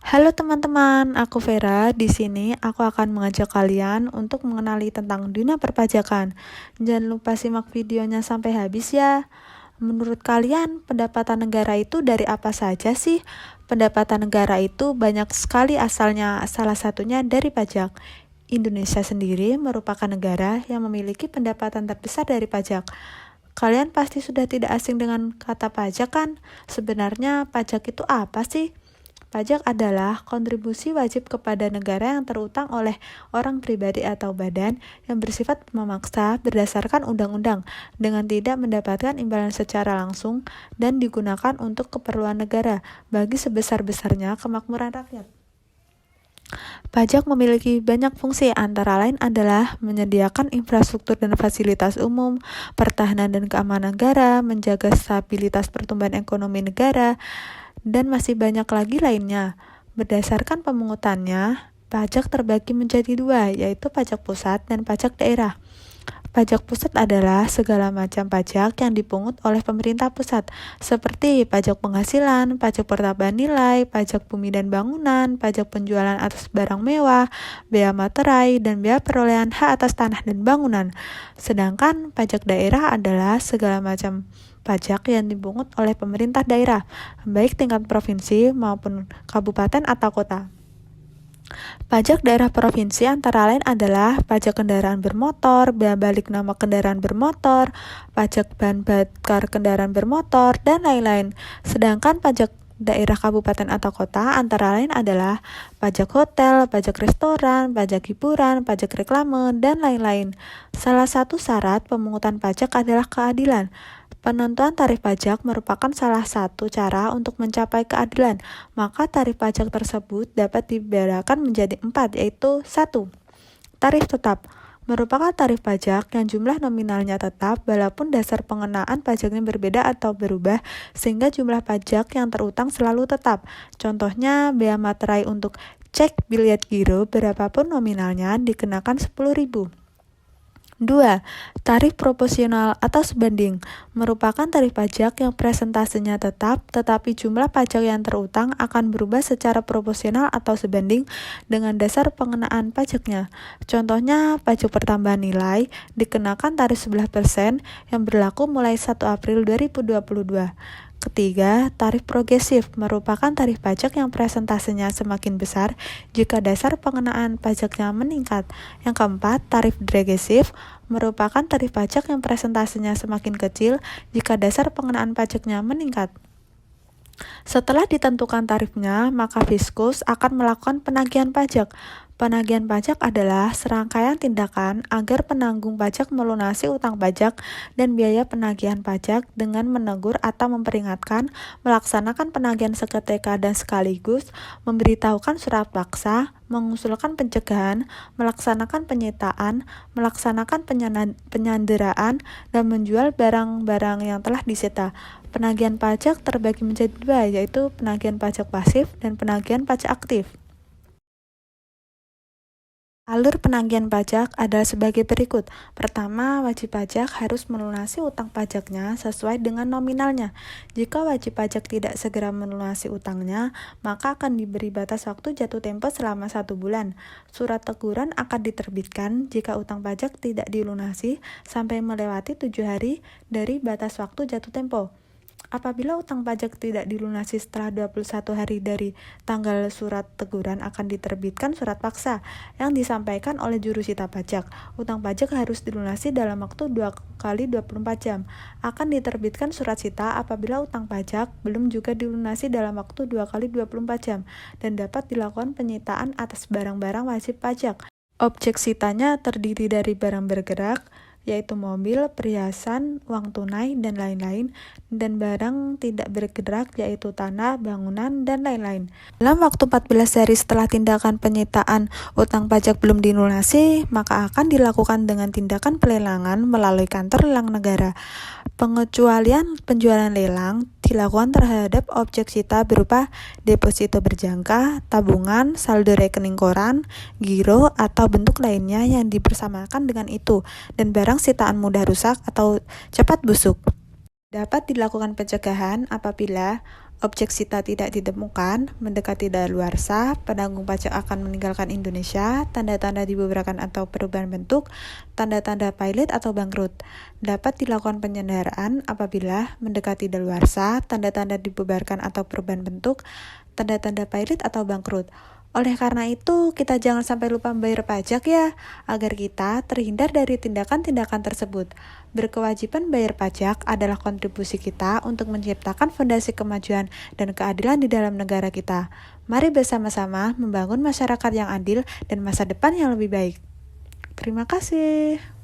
Halo teman-teman, aku Vera. Di sini aku akan mengajak kalian untuk mengenali tentang dunia perpajakan. Jangan lupa simak videonya sampai habis ya. Menurut kalian, pendapatan negara itu dari apa saja sih? Pendapatan negara itu banyak sekali asalnya, salah satunya dari pajak. Indonesia sendiri merupakan negara yang memiliki pendapatan terbesar dari pajak. Kalian pasti sudah tidak asing dengan kata pajak kan? Sebenarnya pajak itu apa sih? Pajak adalah kontribusi wajib kepada negara yang terutang oleh orang pribadi atau badan yang bersifat memaksa berdasarkan undang-undang dengan tidak mendapatkan imbalan secara langsung dan digunakan untuk keperluan negara bagi sebesar-besarnya kemakmuran rakyat. Pajak memiliki banyak fungsi, antara lain adalah menyediakan infrastruktur dan fasilitas umum, pertahanan dan keamanan negara, menjaga stabilitas pertumbuhan ekonomi negara, dan masih banyak lagi lainnya. Berdasarkan pemungutannya, pajak terbagi menjadi dua, yaitu pajak pusat dan pajak daerah. Pajak pusat adalah segala macam pajak yang dipungut oleh pemerintah pusat, seperti pajak penghasilan, pajak pertambahan nilai, pajak bumi dan bangunan, pajak penjualan atas barang mewah, bea materai, dan bea perolehan hak atas tanah dan bangunan. Sedangkan pajak daerah adalah segala macam pajak yang dipungut oleh pemerintah daerah, baik tingkat provinsi maupun kabupaten atau kota. Pajak daerah provinsi antara lain adalah pajak kendaraan bermotor, bea balik nama kendaraan bermotor, pajak bahan bakar kendaraan bermotor, dan lain-lain. Sedangkan pajak daerah kabupaten atau kota antara lain adalah pajak hotel, pajak restoran, pajak hiburan, pajak reklame, dan lain-lain. Salah satu syarat pemungutan pajak adalah keadilan. Penentuan tarif pajak merupakan salah satu cara untuk mencapai keadilan, maka tarif pajak tersebut dapat dibedakan menjadi 4, yaitu 1. Tarif tetap merupakan tarif pajak yang jumlah nominalnya tetap walaupun dasar pengenaan pajaknya berbeda atau berubah sehingga jumlah pajak yang terutang selalu tetap. Contohnya, bea materai untuk cek biliet giro berapapun nominalnya dikenakan 10.000. 2. Tarif proporsional atau sebanding merupakan tarif pajak yang presentasenya tetap, tetapi jumlah pajak yang terutang akan berubah secara proporsional atau sebanding dengan dasar pengenaan pajaknya. Contohnya, pajak pertambahan nilai dikenakan tarif 11% yang berlaku mulai 1 April 2022. Ketiga, tarif progresif merupakan tarif pajak yang presentasenya semakin besar jika dasar pengenaan pajaknya meningkat. Yang keempat, tarif degresif merupakan tarif pajak yang presentasenya semakin kecil jika dasar pengenaan pajaknya meningkat. Setelah ditentukan tarifnya, maka Fiskus akan melakukan penagihan pajak. Penagihan pajak adalah serangkaian tindakan agar penanggung pajak melunasi utang pajak dan biaya penagihan pajak dengan menegur atau memperingatkan, melaksanakan penagihan seketika dan sekaligus, memberitahukan surat paksa, mengusulkan pencegahan, melaksanakan penyitaan, melaksanakan penyanderaan, dan menjual barang-barang yang telah disita. Penagihan pajak terbagi menjadi dua, yaitu penagihan pajak pasif dan penagihan pajak aktif. Alur penagihan pajak adalah sebagai berikut. Pertama, wajib pajak harus melunasi utang pajaknya sesuai dengan nominalnya. Jika wajib pajak tidak segera melunasi utangnya, maka akan diberi batas waktu jatuh tempo selama 1 bulan. Surat teguran akan diterbitkan jika utang pajak tidak dilunasi sampai melewati 7 hari dari batas waktu jatuh tempo. Apabila utang pajak tidak dilunasi setelah 21 hari dari tanggal surat teguran, akan diterbitkan surat paksa yang disampaikan oleh jurusita pajak. Utang pajak harus dilunasi dalam waktu 2 kali 24 jam. Akan diterbitkan surat sita apabila utang pajak belum juga dilunasi dalam waktu 2 kali 24 jam dan dapat dilakukan penyitaan atas barang-barang wajib pajak. Objek sitanya terdiri dari barang bergerak, yaitu mobil, perhiasan, uang tunai, dan lain-lain, dan barang tidak bergerak, yaitu tanah, bangunan, dan lain-lain. Dalam waktu 14 hari setelah tindakan penyitaan utang pajak belum dilunasi, maka akan dilakukan dengan tindakan pelelangan melalui kantor lelang negara. Pengecualian penjualan lelang dilakukan terhadap objek sita berupa deposito berjangka, tabungan, saldo rekening koran, giro, atau bentuk lainnya yang dipersamakan dengan itu, dan barang sitaan mudah rusak atau cepat busuk. Dapat dilakukan pencegahan apabila objek sita tidak ditemukan, mendekati daluarsa, penanggung pajak akan meninggalkan Indonesia, tanda-tanda dibubarkan atau perubahan bentuk, tanda-tanda pilot atau bangkrut. Dapat dilakukan penyandaran apabila mendekati daluarsa, tanda-tanda dibubarkan atau perubahan bentuk, tanda-tanda pilot atau bangkrut. Oleh karena itu, kita jangan sampai lupa membayar pajak ya, agar kita terhindar dari tindakan-tindakan tersebut. Berkewajiban bayar pajak adalah kontribusi kita untuk menciptakan fondasi kemajuan dan keadilan di dalam negara kita. Mari bersama-sama membangun masyarakat yang adil dan masa depan yang lebih baik. Terima kasih.